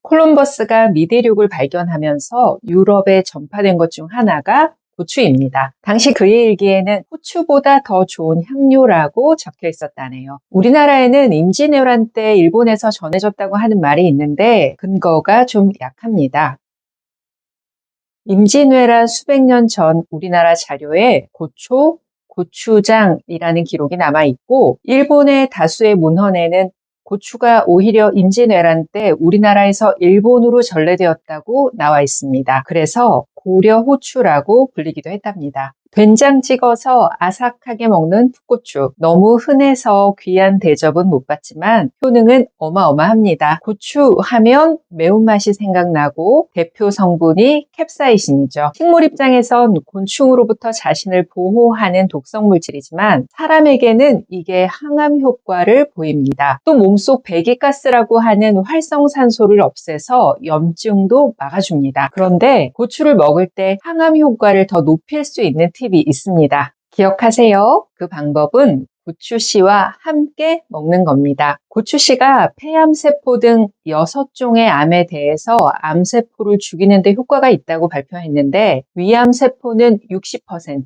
콜럼버스가 미대륙을 발견하면서 유럽에 전파된 것 중 하나가 고추입니다. 당시 그의 일기에는 후추보다 더 좋은 향료라고 적혀 있었다네요. 우리나라에는 임진왜란 때 일본에서 전해졌다고 하는 말이 있는데 근거가 좀 약합니다. 임진왜란 수백 년 전 우리나라 자료에 고초, 고추장이라는 기록이 남아있고 일본의 다수의 문헌에는 고추가 오히려 임진왜란 때 우리나라에서 일본으로 전래되었다고 나와 있습니다. 그래서 고려 호추라고 불리기도 했답니다. 된장 찍어서 아삭하게 먹는 풋고추. 너무 흔해서 귀한 대접은 못 받지만 효능은 어마어마합니다. 고추 하면 매운맛이 생각나고 대표 성분이 캡사이신이죠. 식물 입장에선 곤충으로부터 자신을 보호하는 독성 물질이지만 사람에게는 이게 항암 효과를 보입니다. 또 몸속 배기가스라고 하는 활성산소를 없애서 염증도 막아줍니다. 그런데 고추를 먹을 때 항암 효과를 더 높일 수 있는 팁이 있습니다. 기억하세요. 그 방법은 고추씨와 함께 먹는 겁니다. 고추씨가 폐암세포 등 6종의 암에 대해서 암세포를 죽이는 데 효과가 있다고 발표했는데 위암세포는 60%,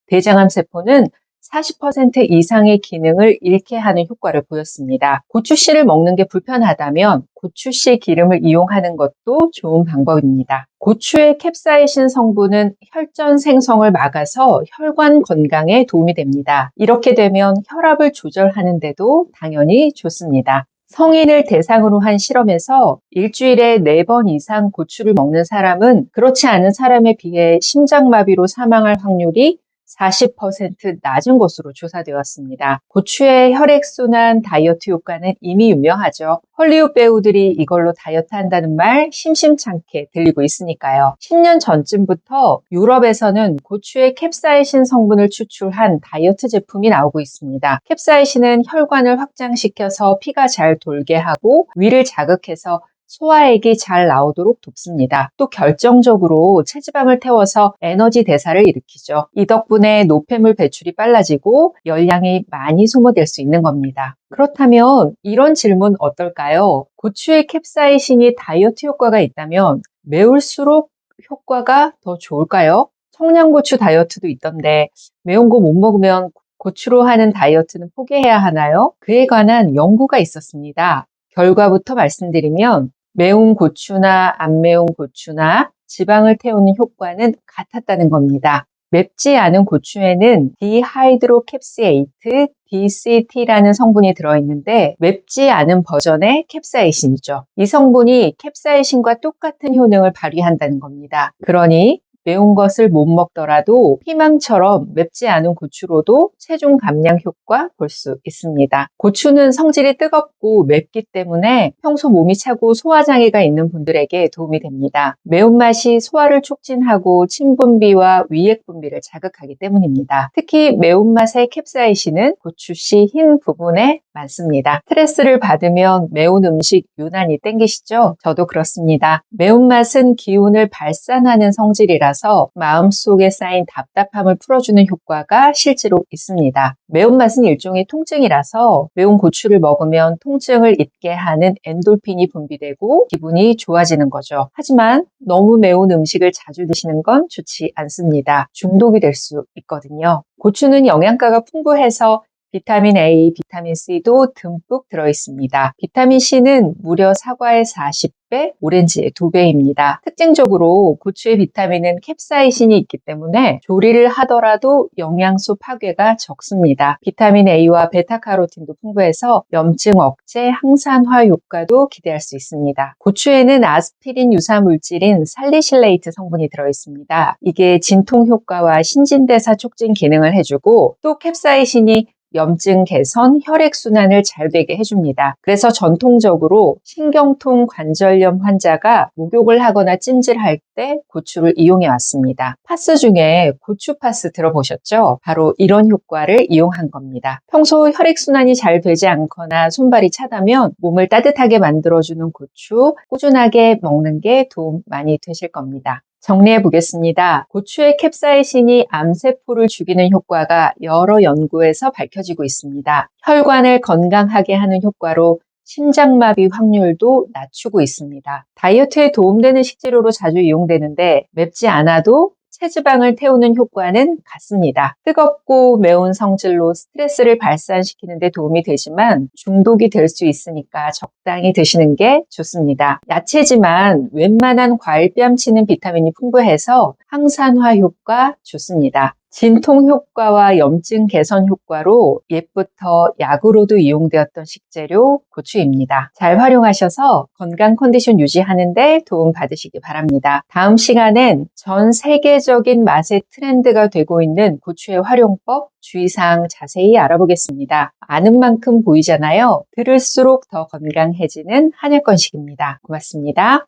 대장암세포는 40% 이상의 기능을 잃게 하는 효과를 보였습니다. 고추씨를 먹는 게 불편하다면 고추씨 기름을 이용하는 것도 좋은 방법입니다. 고추의 캡사이신 성분은 혈전 생성을 막아서 혈관 건강에 도움이 됩니다. 이렇게 되면 혈압을 조절하는 데도 당연히 좋습니다. 성인을 대상으로 한 실험에서 일주일에 4번 이상 고추를 먹는 사람은 그렇지 않은 사람에 비해 심장마비로 사망할 확률이 40% 낮은 것으로 조사되었습니다. 고추의 혈액순환 다이어트 효과는 이미 유명하죠. 헐리우드 배우들이 이걸로 다이어트 한다는 말 심심찮게 들리고 있으니까요. 10년 전쯤부터 유럽에서는 고추의 캡사이신 성분을 추출한 다이어트 제품이 나오고 있습니다. 캡사이신은 혈관을 확장시켜서 피가 잘 돌게 하고 위를 자극해서 소화액이 잘 나오도록 돕습니다. 또 결정적으로 체지방을 태워서 에너지 대사를 일으키죠. 이 덕분에 노폐물 배출이 빨라지고 열량이 많이 소모될 수 있는 겁니다. 그렇다면 이런 질문 어떨까요? 고추의 캡사이신이 다이어트 효과가 있다면 매울수록 효과가 더 좋을까요? 청양고추 다이어트도 있던데 매운 거 못 먹으면 고추로 하는 다이어트는 포기해야 하나요? 그에 관한 연구가 있었습니다. 결과부터 말씀드리면 매운 고추나 안 매운 고추나 지방을 태우는 효과는 같았다는 겁니다. 맵지 않은 고추에는 디하이드로캡시에이트, DCT라는 성분이 들어있는데 맵지 않은 버전의 캡사이신이죠. 이 성분이 캡사이신과 똑같은 효능을 발휘한다는 겁니다. 그러니 매운 것을 못 먹더라도 피망처럼 맵지 않은 고추로도 체중 감량 효과 볼 수 있습니다. 고추는 성질이 뜨겁고 맵기 때문에 평소 몸이 차고 소화장애가 있는 분들에게 도움이 됩니다. 매운맛이 소화를 촉진하고 침분비와 위액분비를 자극하기 때문입니다. 특히 매운맛의 캡사이신은 고추씨 흰 부분에 많습니다. 스트레스를 받으면 매운 음식 유난히 땡기시죠? 저도 그렇습니다. 매운맛은 기운을 발산하는 성질이라서 마음속에 쌓인 답답함을 풀어주는 효과가 실제로 있습니다. 매운맛은 일종의 통증이라서 매운 고추를 먹으면 통증을 잊게 하는 엔돌핀이 분비되고 기분이 좋아지는 거죠. 하지만 너무 매운 음식을 자주 드시는 건 좋지 않습니다. 중독이 될 수 있거든요. 고추는 영양가가 풍부해서 비타민 A, 비타민 C도 듬뿍 들어있습니다. 비타민 C는 무려 사과의 40배, 오렌지의 2배입니다. 특징적으로 고추의 비타민은 캡사이신이 있기 때문에 조리를 하더라도 영양소 파괴가 적습니다. 비타민 A와 베타카로틴도 풍부해서 염증 억제, 항산화 효과도 기대할 수 있습니다. 고추에는 아스피린 유사 물질인 살리실레이트 성분이 들어있습니다. 이게 진통 효과와 신진대사 촉진 기능을 해주고 또 캡사이신이 염증 개선, 혈액순환을 잘 되게 해줍니다. 그래서 전통적으로 신경통 관절염 환자가 목욕을 하거나 찜질할 때 고추를 이용해 왔습니다. 파스 중에 고추 파스 들어보셨죠? 바로 이런 효과를 이용한 겁니다. 평소 혈액순환이 잘 되지 않거나 손발이 차다면 몸을 따뜻하게 만들어주는 고추 꾸준하게 먹는 게 도움 많이 되실 겁니다. 정리해 보겠습니다. 고추의 캡사이신이 암세포를 죽이는 효과가 여러 연구에서 밝혀지고 있습니다. 혈관을 건강하게 하는 효과로 심장마비 확률도 낮추고 있습니다. 다이어트에 도움되는 식재료로 자주 이용되는데 맵지 않아도 체지방을 태우는 효과는 같습니다. 뜨겁고 매운 성질로 스트레스를 발산시키는 데 도움이 되지만 중독이 될 수 있으니까 적당히 드시는 게 좋습니다. 야채지만 웬만한 과일 뺨치는 비타민이 풍부해서 항산화 효과 좋습니다. 진통 효과와 염증 개선 효과로 옛부터 약으로도 이용되었던 식재료 고추입니다. 잘 활용하셔서 건강 컨디션 유지하는 데 도움 받으시기 바랍니다. 다음 시간엔 전 세계적인 맛의 트렌드가 되고 있는 고추의 활용법, 주의사항 자세히 알아보겠습니다. 아는 만큼 보이잖아요. 들을수록 더 건강해지는 한약건식입니다. 고맙습니다.